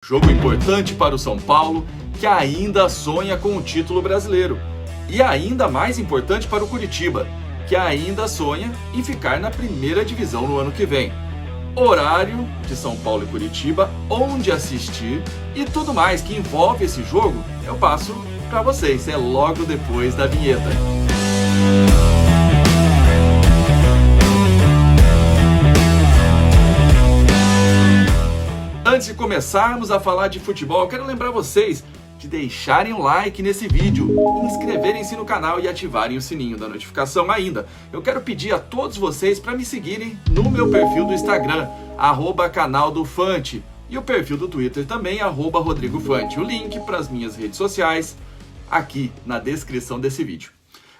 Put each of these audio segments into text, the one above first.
Jogo importante para o São Paulo, que ainda sonha com o título brasileiro. E ainda mais importante para o Curitiba, que ainda sonha em ficar na primeira divisão no ano que vem. Horário de São Paulo e Curitiba, onde assistir e tudo mais que envolve esse jogo, eu passo para vocês. É logo depois da vinheta. Antes de começarmos a falar de futebol, eu quero lembrar vocês de deixarem um like nesse vídeo, inscreverem-se no canal e ativarem o sininho da notificação ainda. Eu quero pedir a todos vocês para me seguirem no meu perfil do Instagram, @canaldofante, e o perfil do Twitter também, @RodrigoFante. O link para as minhas redes sociais aqui na descrição desse vídeo.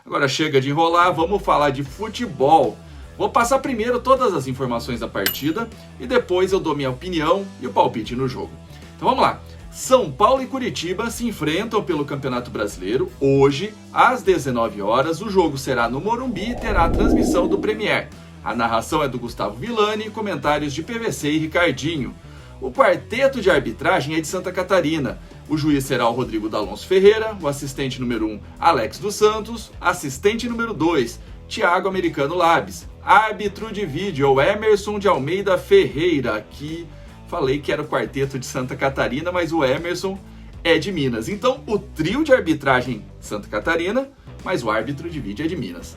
Agora chega de enrolar, vamos falar de futebol. Vou passar primeiro todas as informações da partida e depois eu dou minha opinião e o palpite no jogo. Então vamos lá. São Paulo e Curitiba se enfrentam pelo Campeonato Brasileiro. Hoje, às 19 horas, o jogo será no Morumbi e terá a transmissão do Premier. A narração é do Gustavo Villani e comentários de PVC e Ricardinho. O quarteto de arbitragem é de Santa Catarina. O juiz será o Rodrigo D'Alonso Ferreira, o assistente número 1, Alex dos Santos, assistente número 2, Thiago Americano Labs. Árbitro de vídeo é o Emerson de Almeida Ferreira. Aqui falei que era o quarteto de Santa Catarina, mas o Emerson é de Minas. Então o trio de arbitragem Santa Catarina, mas o árbitro de vídeo é de Minas.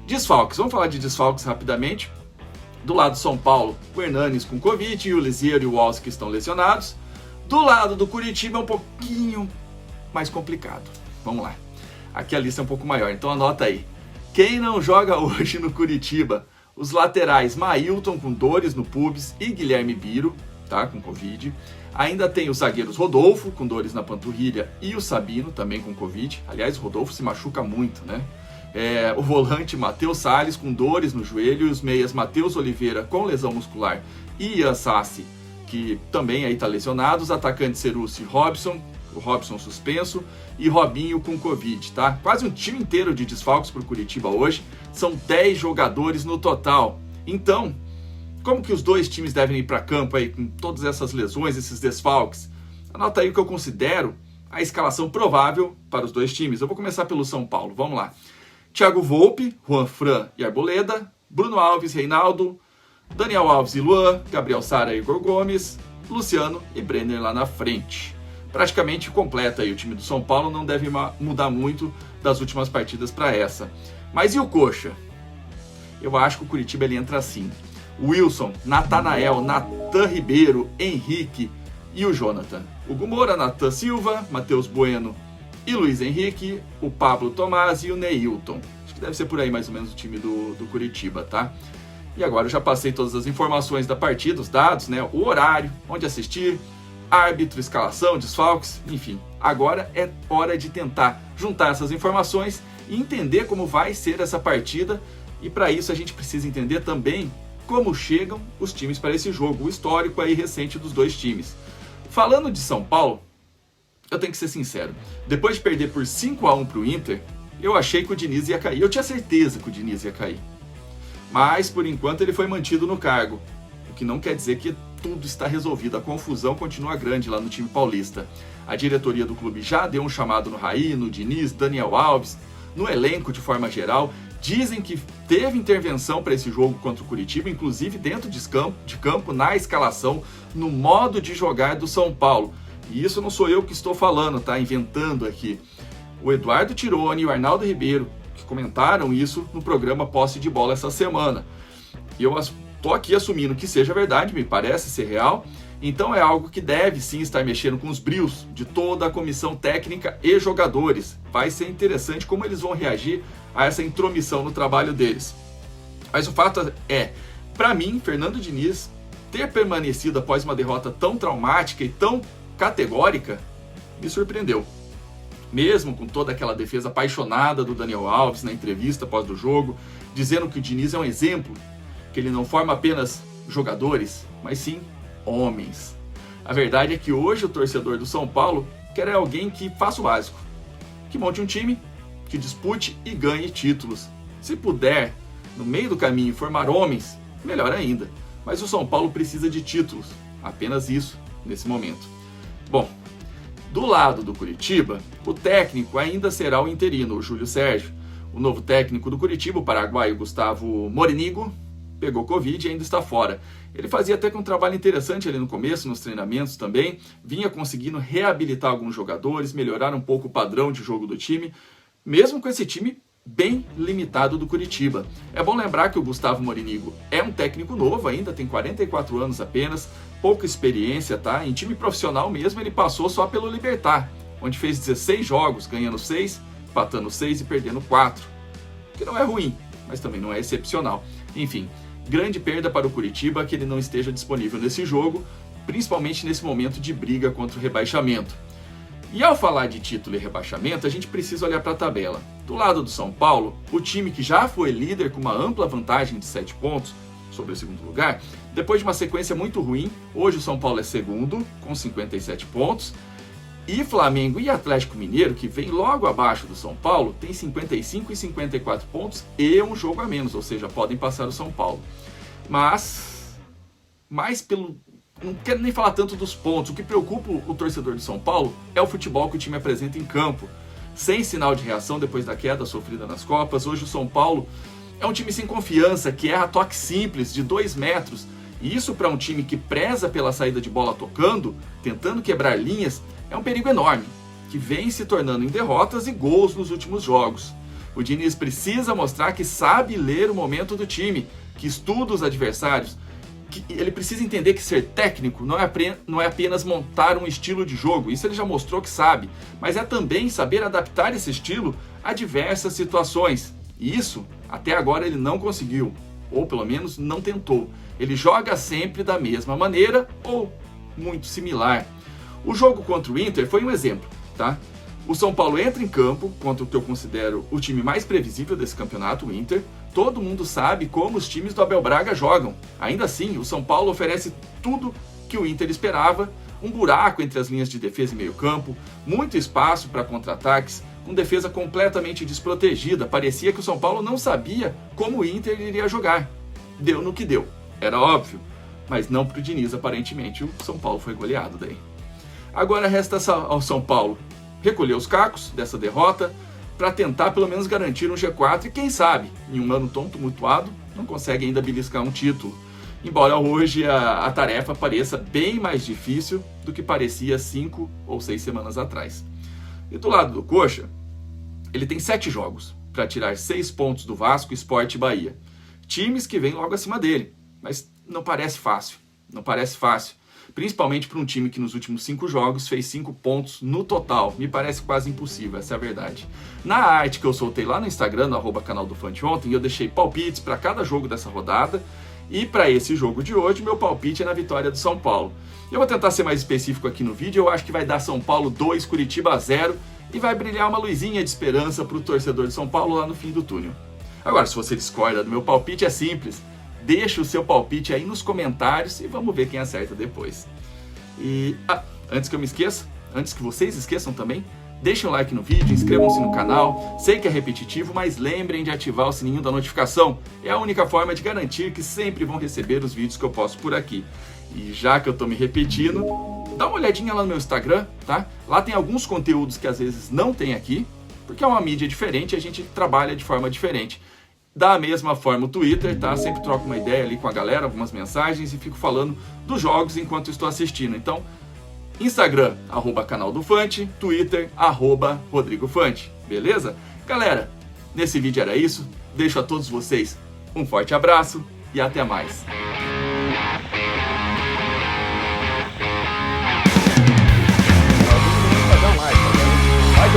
Desfalques, vamos falar de desfalques rapidamente. Do lado do São Paulo, o Hernanes com Covid e o Lisieiro e o Walsh que estão lesionados. Do lado do Curitiba é um pouquinho mais complicado. Vamos lá. Aqui a lista é um pouco maior, então anota aí. Quem não joga hoje no Curitiba? Os laterais Mailton com dores no pubis e Guilherme Biro, tá, com Covid. Ainda tem os zagueiros Rodolfo com dores na panturrilha e o Sabino também com Covid. Aliás, o Rodolfo se machuca muito, né? O volante Matheus Salles com dores no joelho e os meias Matheus Oliveira com lesão muscular e Ian Sassi, que também aí está lesionado. Os atacantes Cerucci e Robson, o Robson suspenso, e Robinho com Covid, tá? Quase um time inteiro de desfalques para o Curitiba hoje. São 10 jogadores no total. Então, como que os dois times devem ir para campo aí com todas essas lesões, esses desfalques? Anota aí o que eu considero a escalação provável para os dois times. Eu vou começar pelo São Paulo, vamos lá. Thiago Volpe, Juan Fran e Arboleda, Bruno Alves, Reinaldo, Daniel Alves e Luan, Gabriel Sara e Igor Gomes, Luciano e Brenner lá na frente. Praticamente completa aí o time do São Paulo, não deve mudar muito das últimas partidas para essa. Mas e o Coxa? Eu acho que o Curitiba ele entra assim. Wilson, Natanael, Natan Ribeiro, Henrique e o Jonathan. O Moura, Natan Silva, Matheus Bueno e Luiz Henrique, o Pablo Tomás e o Neilton. Acho que deve ser por aí mais ou menos o time do Curitiba, tá? E agora eu já passei todas as informações da partida, os dados, né? O horário, onde assistir, árbitro, escalação, desfalques, enfim. Agora é hora de tentar juntar essas informações e entender como vai ser essa partida. E para isso a gente precisa entender também como chegam os times para esse jogo, o histórico aí recente dos dois times. Falando de São Paulo, eu tenho que ser sincero. Depois de perder por 5-1 para o Inter, eu achei que o Diniz ia cair. Eu tinha certeza que o Diniz ia cair. Mas, por enquanto, ele foi mantido no cargo. O que não quer dizer que tudo está resolvido. A confusão continua grande lá no time paulista. A diretoria do clube já deu um chamado no Raí, no Diniz, Daniel Alves, no elenco de forma geral. Dizem que teve intervenção para esse jogo contra o Curitiba, inclusive dentro de campo, na escalação, no modo de jogar do São Paulo. E isso não sou eu que estou falando, tá? Inventando aqui. O Eduardo Tironi e o Arnaldo Ribeiro que comentaram isso no programa Posse de Bola essa semana. E eu estou aqui assumindo que seja verdade, me parece ser real. Então é algo que deve sim estar mexendo com os brios de toda a comissão técnica e jogadores. Vai ser interessante como eles vão reagir a essa intromissão no trabalho deles. Mas o fato é, para mim, Fernando Diniz ter permanecido após uma derrota tão traumática e tão categórica me surpreendeu. Mesmo com toda aquela defesa apaixonada do Daniel Alves na entrevista após do jogo, dizendo que o Diniz é um exemplo, que ele não forma apenas jogadores, mas sim homens. A verdade é que hoje o torcedor do São Paulo quer alguém que faça o básico, que monte um time, que dispute e ganhe títulos. Se puder, no meio do caminho, formar homens, melhor ainda. Mas o São Paulo precisa de títulos, apenas isso nesse momento. Bom, do lado do Curitiba, o técnico ainda será o interino, o Júlio Sérgio. O novo técnico do Curitiba, o paraguaio Gustavo Morinigo, pegou Covid e ainda está fora. Ele fazia até um trabalho interessante ali no começo, nos treinamentos também, vinha conseguindo reabilitar alguns jogadores, melhorar um pouco o padrão de jogo do time, mesmo com esse time bem limitado do Curitiba. É bom lembrar que o Gustavo Morinigo é um técnico novo ainda, tem 44 anos apenas, pouca experiência, tá? Em time profissional mesmo ele passou só pelo Libertad, onde fez 16 jogos, ganhando 6, empatando 6 e perdendo 4. Que não é ruim, mas também não é excepcional. Enfim, grande perda para o Curitiba que ele não esteja disponível nesse jogo, principalmente nesse momento de briga contra o rebaixamento. E ao falar de título e rebaixamento, a gente precisa olhar para a tabela. Do lado do São Paulo, o time que já foi líder com uma ampla vantagem de 7 pontos sobre o segundo lugar, depois de uma sequência muito ruim, hoje o São Paulo é segundo, com 57 pontos, e Flamengo e Atlético Mineiro, que vem logo abaixo do São Paulo, tem 55 e 54 pontos e um jogo a menos, ou seja, podem passar o São Paulo. Mas, mais pelo... Não quero nem falar tanto dos pontos. O que preocupa o torcedor de São Paulo é o futebol que o time apresenta em campo. Sem sinal de reação depois da queda sofrida nas Copas, hoje o São Paulo é um time sem confiança, que erra toques simples de 2 metros. E isso para um time que preza pela saída de bola tocando, tentando quebrar linhas, é um perigo enorme, que vem se tornando em derrotas e gols nos últimos jogos. O Diniz precisa mostrar que sabe ler o momento do time, que estuda os adversários, que ele precisa entender que ser técnico não é apenas montar um estilo de jogo, isso ele já mostrou que sabe, mas é também saber adaptar esse estilo a diversas situações. E isso, até agora, ele não conseguiu, ou pelo menos não tentou. Ele joga sempre da mesma maneira ou muito similar. O jogo contra o Inter foi um exemplo, tá? O São Paulo entra em campo contra o que eu considero o time mais previsível desse campeonato, o Inter. Todo mundo sabe como os times do Abel Braga jogam. Ainda assim, o São Paulo oferece tudo que o Inter esperava, um buraco entre as linhas de defesa e meio campo, muito espaço para contra-ataques, com defesa completamente desprotegida. Parecia que o São Paulo não sabia como o Inter iria jogar. Deu no que deu, era óbvio, mas não para o Diniz, aparentemente. O São Paulo foi goleado daí. Agora resta ao São Paulo recolher os cacos dessa derrota para tentar pelo menos garantir um G4 e quem sabe, em um ano tão tumultuado, não consegue ainda beliscar um título. Embora hoje a tarefa pareça bem mais difícil do que parecia 5 ou 6 semanas atrás. E do lado do Coxa, ele tem 7 jogos para tirar 6 pontos do Vasco, Sport e Bahia. Times que vêm logo acima dele, mas não parece fácil, não parece fácil. Principalmente para um time que nos últimos 5 jogos fez 5 pontos no total. Me parece quase impossível, essa é a verdade. Na arte que eu soltei lá no Instagram, no @canaldofante ontem, eu deixei palpites para cada jogo dessa rodada. E para esse jogo de hoje, meu palpite é na vitória do São Paulo. Eu vou tentar ser mais específico aqui no vídeo, eu acho que vai dar São Paulo 2, Curitiba 0 e vai brilhar uma luzinha de esperança para o torcedor de São Paulo lá no fim do túnel. Agora, se você discorda do meu palpite, é simples. Deixa o seu palpite aí nos comentários e vamos ver quem acerta depois. E antes que eu me esqueça, antes que vocês esqueçam também, deixem um like no vídeo, inscrevam-se no canal. Sei que é repetitivo, mas lembrem de ativar o sininho da notificação. É a única forma de garantir que sempre vão receber os vídeos que eu posto por aqui. E já que eu tô me repetindo, dá uma olhadinha lá no meu Instagram, tá? Lá tem alguns conteúdos que às vezes não tem aqui, porque é uma mídia diferente e a gente trabalha de forma diferente. Da mesma forma o Twitter, tá? Sempre troco uma ideia ali com a galera, algumas mensagens e fico falando dos jogos enquanto estou assistindo. Então, Instagram, @canaldofante, Twitter, @RodrigoFante, beleza? Galera, nesse vídeo era isso. Deixo a todos vocês um forte abraço e até mais. Vai,